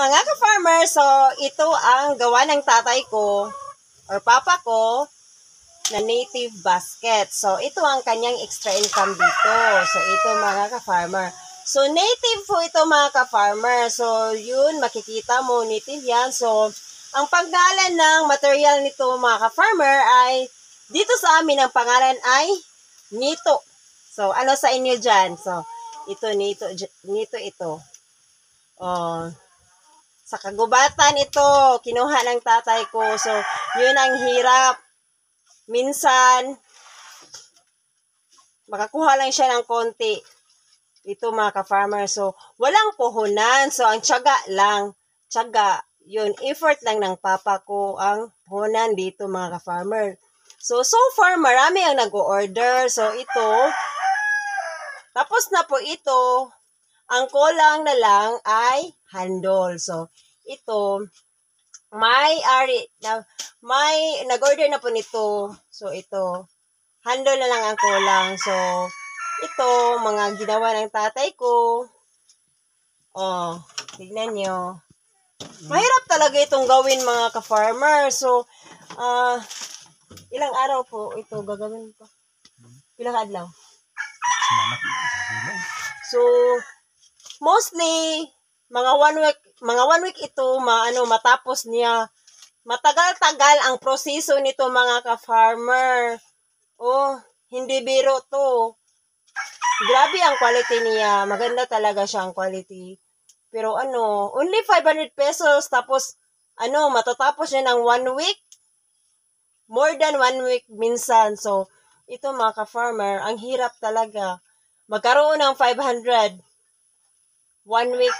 Mga ka-farmer, so ito ang gawa ng tatay ko or papa ko na native basket. So ito ang kanyang extra income dito. So ito mga ka-farmer. So native po ito mga ka-farmer. So yun, makikita mo native yan. So ang pangalan ng material nito mga ka-farmer ay dito sa amin ang pangalan ay nito. So ano sa inyo dyan? So ito nito ito. Oh, sa kagubatan ito, kinuha ng tatay ko. So, yun ang hirap. Minsan, makakuha lang siya ng konti. Ito mga ka-farmer. So, walang puhunan. So, ang tiyaga lang. Tiyaga. Yun, effort lang ng papa ko ang puhunan dito mga ka-farmer. So far, marami ang nag-order. So, ito. Tapos na po ito. Ang kulang na lang ay handle. So, ito, may nag-order na po nito. So, ito, handle na lang ang kulang. So, ito, mga ginawa ng tatay ko. Oh, tignan nyo. Mahirap talaga itong gawin mga ka-farmer. So, ilang araw po ito gagawin ko? Ilang adlaw? So, mostly, mga one week ito, matapos niya. Matagal-tagal ang proseso nito mga ka-farmer. Oh, hindi biro to. Grabe ang quality niya. Maganda talaga siya ang quality. Pero only 500 pesos. Tapos, matatapos niya ng 1 week. More than 1 week minsan. So, ito mga ka-farmer, ang hirap talaga. Magkaroon ng 500. 1 week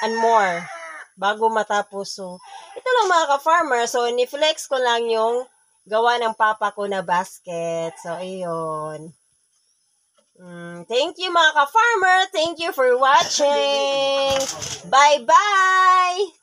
and more bago matapos. So, ito lang mga ka-farmer. So, ni-flex ko lang yung gawa ng papa ko na basket. So, ayun. Thank you mga ka-farmer. Thank you for watching. Bye-bye!